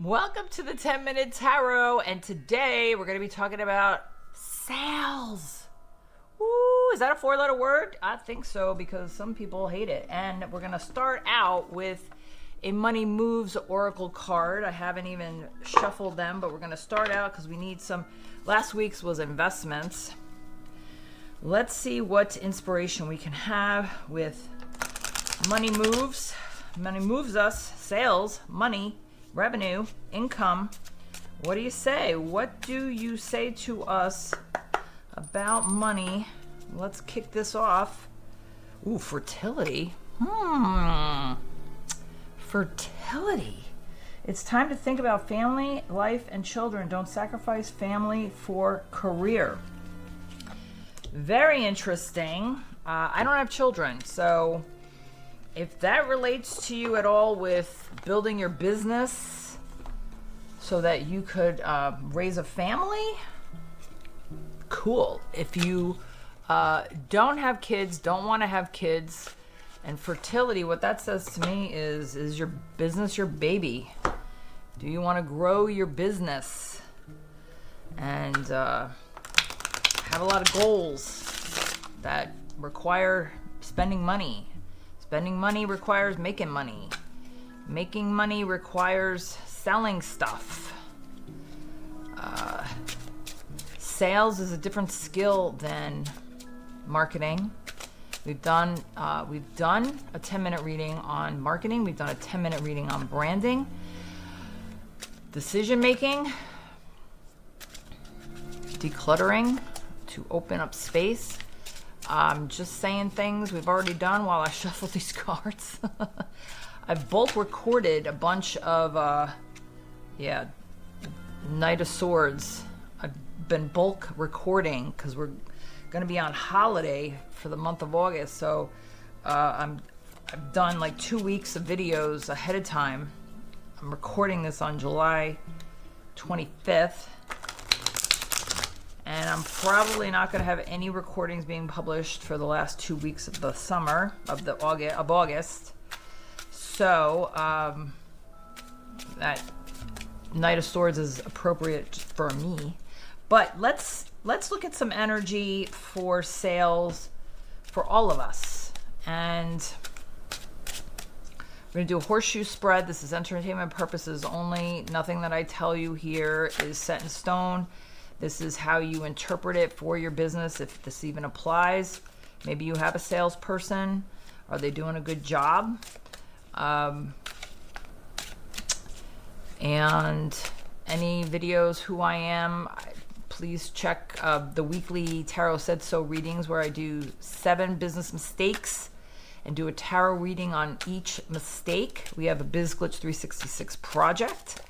Welcome to the 10-Minute Tarot, and today we're going to be talking about sales. Ooh, is that a 4-letter word? I think so, because some people hate it. And we're going to start out with a Money Moves Oracle card. I haven't even shuffled them, but we're going to start out because we need some. Last week's was investments. Let's see what inspiration we can have with Money Moves. Money moves us, sales, money, revenue, income. What do you say? What do you say to us about money? Let's kick this off. Ooh, fertility. Fertility. It's time to think about family, life, and children. Don't sacrifice family for career. Very interesting. I don't have children, so if that relates to you at all with building your business so that you could raise a family, cool. If you don't have kids, don't want to have kids, and fertility, what that says to me is your business your baby? Do you want to grow your business and have a lot of goals that require spending money? Spending money requires making money. Making money requires selling stuff. Sales is a different skill than marketing. We've done a 10-minute reading on marketing. We've done a 10-minute reading on branding, decision making, decluttering to open up space. Just saying things we've already done while I shuffle these cards. I've bulk recorded a bunch of, Knight of Swords. I've been bulk recording because we're going to be on holiday for the month of August. So I've done like 2 weeks of videos ahead of time. I'm recording this on July 25th. And I'm probably not going to have any recordings being published for the last 2 weeks of the summer of August. So that Knight of Swords is appropriate for me. But let's look at some energy for sales for all of us. And we're going to do a horseshoe spread. This is entertainment purposes only. Nothing that I tell you here is set in stone. This is how you interpret it for your business, if this even applies. Maybe you have a salesperson. Are they doing a good job? And any videos, who I am, please check the weekly Tarot Said So readings where I do 7 business mistakes and do a tarot reading on each mistake. We have a Biz Glitch 366 project.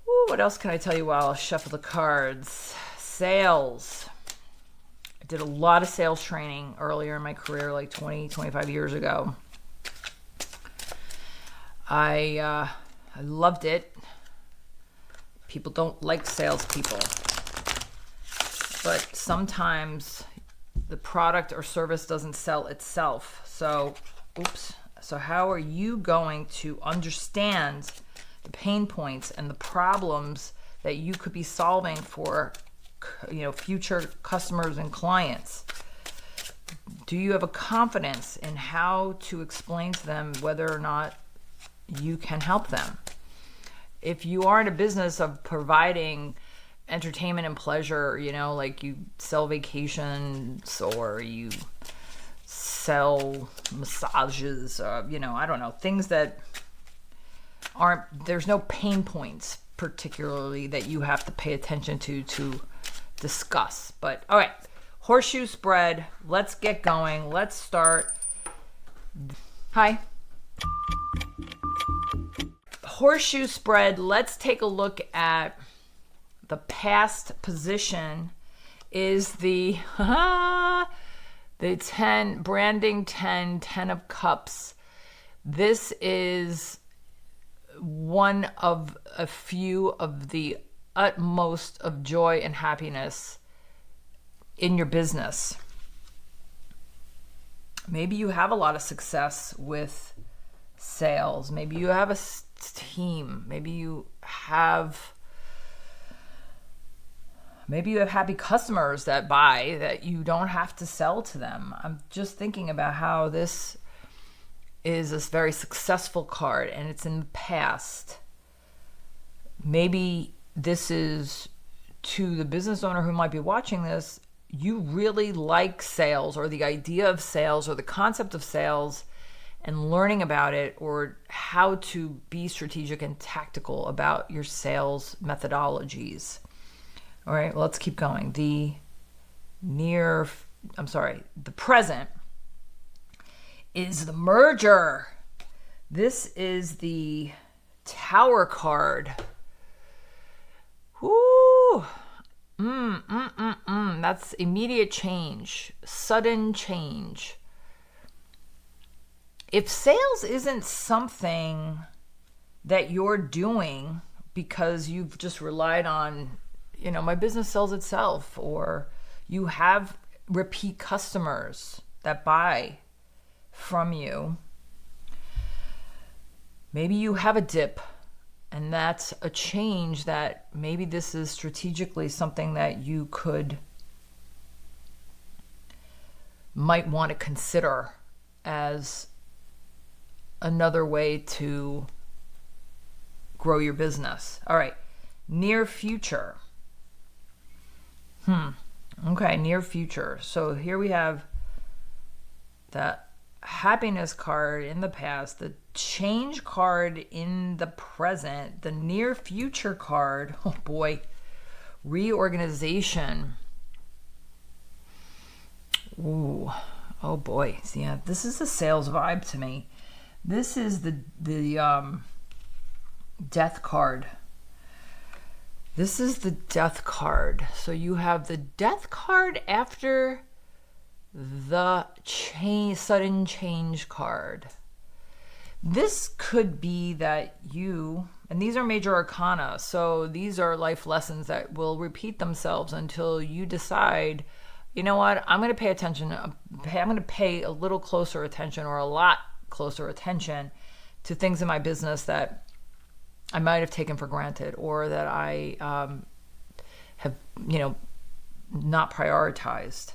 Ooh, what else can I tell you while I shuffle the cards? Sales. I did a lot of sales training earlier in my career, like 25 years ago. I loved it. People don't like salespeople. But sometimes the product or service doesn't sell itself. So how are you going to understand the pain points and the problems that you could be solving for, future customers and clients? Do you have a confidence in how to explain to them whether or not you can help them? If you are in a business of providing entertainment and pleasure, like you sell vacations or you sell massages, I don't know, things that there's no pain points particularly that you have to pay attention to discuss. But all right, horseshoe spread. Let's get going. Let's start. Hi. Horseshoe spread. Let's take a look at the past position. Is the 10 branding 10 of cups. This is one of a few of the utmost of joy and happiness in your business. Maybe you have a lot of success with sales. Maybe you have a team. Maybe you have happy customers that buy that you don't have to sell to them. I'm just thinking about how this is a very successful card and it's in the past. Maybe this is to the business owner who might be watching this. You really like sales or the idea of sales or the concept of sales and learning about it, or how to be strategic and tactical about your sales methodologies. All right, well, let's keep going. The present is the merger. This is the Tower card. Woo! That's immediate change, sudden change. If sales isn't something that you're doing because you've just relied on, my business sells itself, or you have repeat customers that buy from you, maybe you have a dip, and that's a change that maybe this is strategically something that you might want to consider as another way to grow your business. All right, near future. Okay, near future. So here we have the happiness card in the past, the change card in the present, the near future card. Oh boy, reorganization. Ooh, oh boy. So yeah, this is a sales vibe to me. This is the death card. This is the death card. So you have the death card after the sudden change card. This could be that and these are major arcana, so these are life lessons that will repeat themselves until you decide, you know what, I'm going to pay attention. I'm going to pay a little closer attention, or a lot closer attention, to things in my business that I might have taken for granted, or that I have, not prioritized.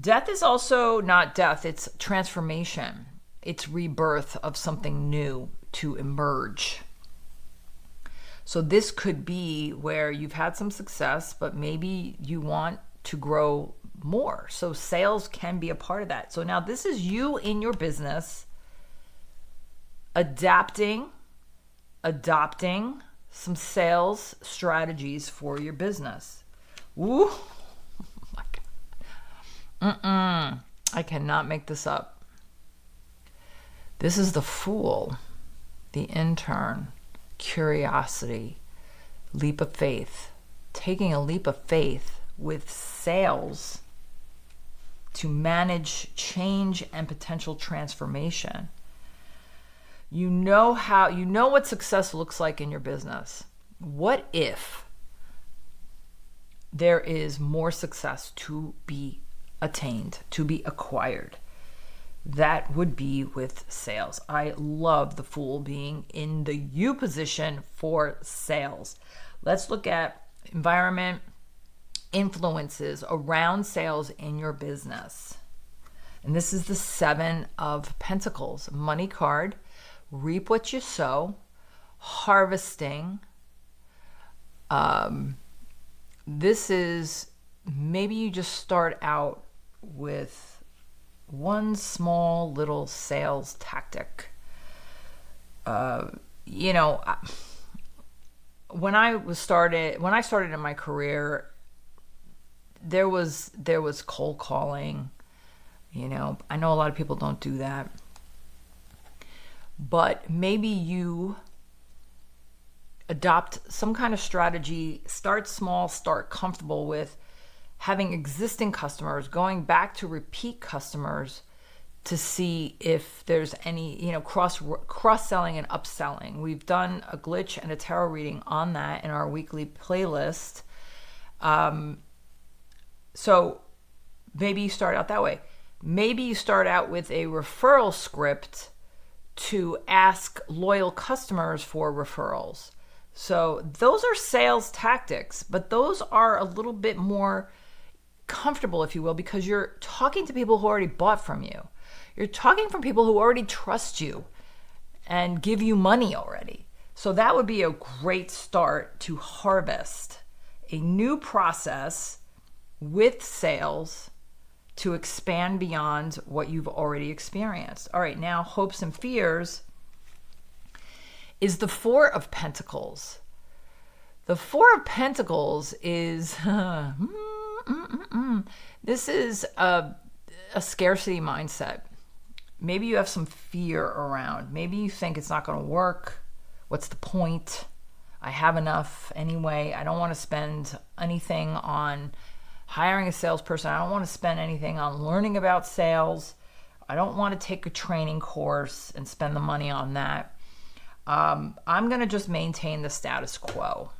Death is also not death, it's transformation. It's rebirth of something new to emerge. So this could be where you've had some success, but maybe you want to grow more. So sales can be a part of that. So now this is you in your business adopting some sales strategies for your business. Ooh, oh my God. I cannot make this up. This is the Fool, the Intern, Curiosity, Leap of Faith. Taking a leap of faith with sales to manage change and potential transformation. You know what success looks like in your business. What if there is more success to be attained, to be acquired? That would be with sales. I love the Fool being in the you position for sales. Let's look at environment influences around sales in your business. And this is the Seven of Pentacles, money card. Reap what you sow, harvesting. This is, maybe you just start out with one small little sales tactic. When I started in my career, there was cold calling. I know a lot of people don't do that. But maybe you adopt some kind of strategy, start small, start comfortable with having existing customers, going back to repeat customers to see if there's any, cross-selling and upselling. We've done a glitch and a tarot reading on that in our weekly playlist. So maybe you start out that way. Maybe you start out with a referral script to ask loyal customers for referrals. So those are sales tactics, but those are a little bit more comfortable, if you will, because you're talking to people who already bought from you. You're talking from people who already trust you and give you money already. So that would be a great start to harvest a new process with sales to expand beyond what you've already experienced. All right, now hopes and fears is the Four of Pentacles. The Four of Pentacles is, this is a scarcity mindset. Maybe you have some fear around. Maybe you think it's not going to work. What's the point? I have enough anyway. I don't want to spend anything on hiring a salesperson. I don't want to spend anything on learning about sales. I don't want to take a training course and spend the money on that. I'm going to just maintain the status quo.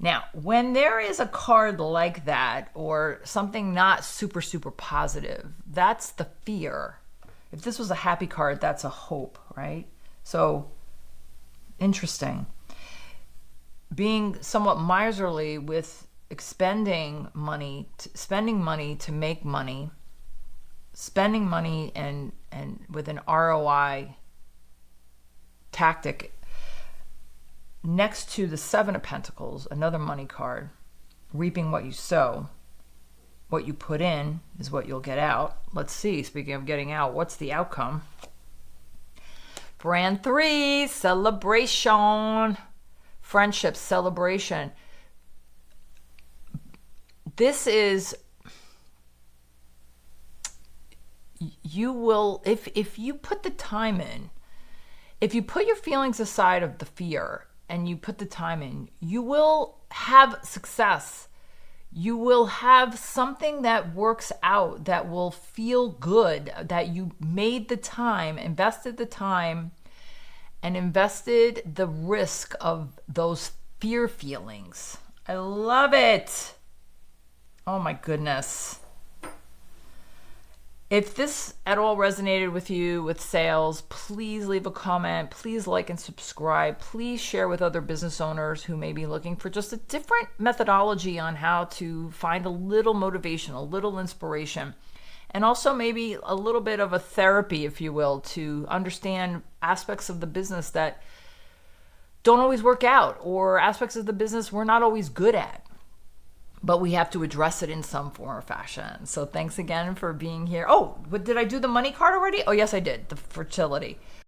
Now, when there is a card like that or something not super, super positive, that's the fear. If this was a happy card, that's a hope, right? So, interesting. Being somewhat miserly with spending money to make money, spending money and with an ROI tactic next to the Seven of Pentacles, another money card, reaping what you sow. What you put in is what you'll get out. Let's see, speaking of getting out, what's the outcome? Brand 3, celebration, friendship, celebration. This is, you will, if you put the time in, if you put your feelings aside of the fear and you put the time in, you will have success. You will have something that works out, that will feel good, that you made the time, invested the time, and invested the risk of those fear feelings. I love it. Oh my goodness. If this at all resonated with you with sales, please leave a comment. Please like and subscribe. Please share with other business owners who may be looking for just a different methodology on how to find a little motivation, a little inspiration, and also maybe a little bit of a therapy, if you will, to understand aspects of the business that don't always work out, or aspects of the business we're not always good at, but we have to address it in some form or fashion. So thanks again for being here. Oh, did I do the money card already? Oh, yes, I did. The fertility.